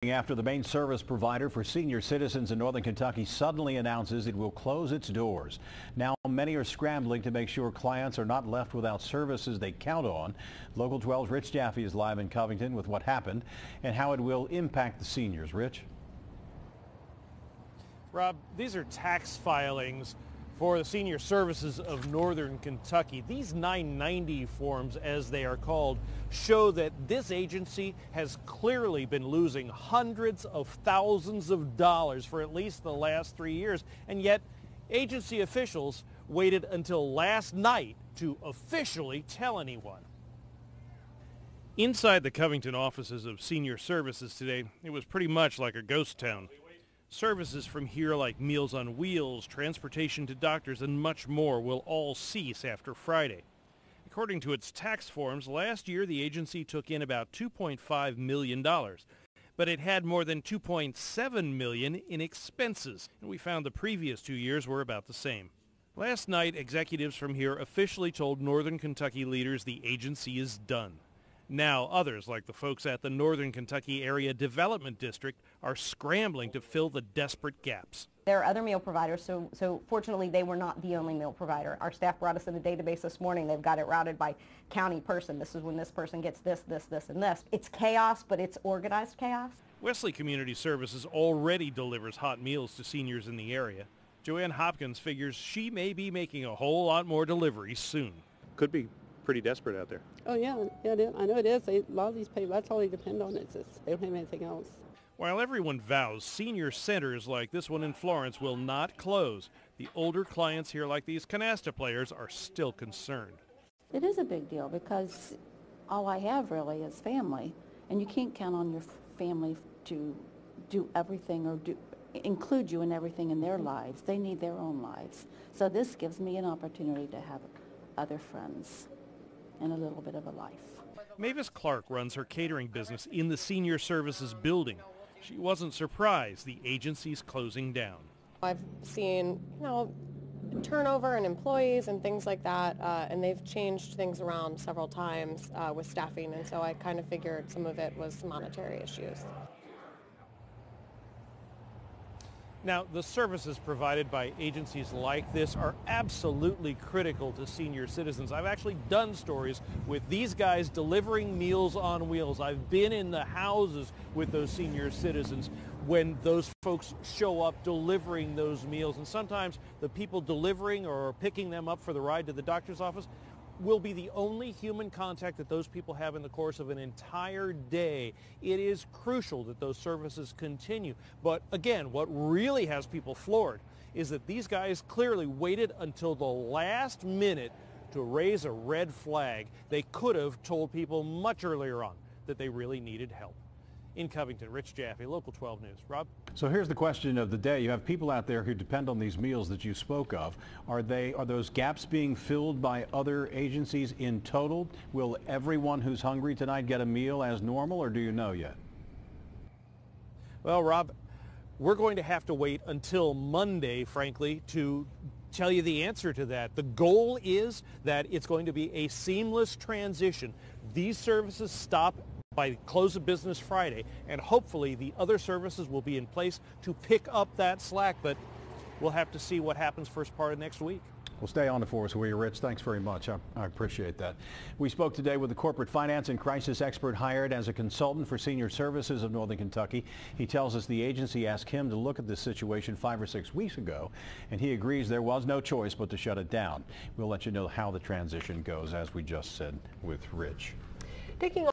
After the main service provider for senior citizens in northern Kentucky suddenly announces it will close its doors. Now many are scrambling to make sure clients are not left without services they count on. Local 12's Rich Jaffe is live in Covington with what happened and how it will impact the seniors. Rich? Rob, these are tax filings for the Senior Services of Northern Kentucky. These 990 forms, as they are called, show that this agency has clearly been losing hundreds of thousands of dollars for at least the last 3 years, and yet agency officials waited until last night to officially tell anyone. Inside the Covington offices of Senior Services today, it was pretty much like a ghost town. Services from here like Meals on Wheels, transportation to doctors, and much more will all cease after Friday. According to its tax forms, last year the agency took in about $2.5 million, but it had more than $2.7 million in expenses, and we found the previous 2 years were about the same. Last night, executives from here officially told Northern Kentucky leaders the agency is done. Now others, like the folks at the Northern Kentucky Area Development District, are scrambling to fill the desperate gaps. There are other meal providers, so fortunately they were not the only meal provider. Our staff brought us in a database this morning. They've got it routed by county person. This is when this person gets this, this, this, and this. It's chaos, but it's organized chaos. Wesley Community Services already delivers hot meals to seniors in the area. Joanne Hopkins figures she may be making a whole lot more deliveries soon. Could be pretty desperate out there. Oh yeah, it is. I know it is. A lot of these people, that's all they depend on. It's just, they don't have anything else. While everyone vows senior centers like this one in Florence will not close, the older clients here like these canasta players are still concerned. It is a big deal because all I have really is family, and you can't count on your family to do everything or include you in everything in their lives. They need their own lives. So this gives me an opportunity to have other friends and a little bit of a life. Mavis Clark runs her catering business in the Senior Services building. She wasn't surprised the agency's closing down. I've seen, turnover in employees and things like that, and they've changed things around several times with staffing, and so I kind of figured some of it was monetary issues. Now, the services provided by agencies like this are absolutely critical to senior citizens. I've actually done stories with these guys delivering Meals on Wheels. I've been in the houses with those senior citizens when those folks show up delivering those meals. And sometimes the people delivering or picking them up for the ride to the doctor's office will be the only human contact that those people have in the course of an entire day. It is crucial that those services continue. But again, what really has people floored is that these guys clearly waited until the last minute to raise a red flag. They could have told people much earlier on that they really needed help. In Covington, Rich Jaffe, Local 12 News. Rob? So here's the question of the day. You have people out there who depend on these meals that you spoke of. Are those gaps being filled by other agencies in total? Will everyone who's hungry tonight get a meal as normal, or do you know yet? Well, Rob, we're going to have to wait until Monday, frankly, to tell you the answer to that. The goal is that it's going to be a seamless transition. These services stop by close of business Friday, and hopefully the other services will be in place to pick up that slack, but we'll have to see what happens first part of next week. Well, stay on it for us, will you, Rich? Thanks very much. I appreciate that. We spoke today with the corporate finance and crisis expert hired as a consultant for Senior Services of Northern Kentucky. He tells us the agency asked him to look at this situation 5 or 6 weeks ago, and he agrees there was no choice but to shut it down. We'll let you know how the transition goes, as we just said with Rich. Taking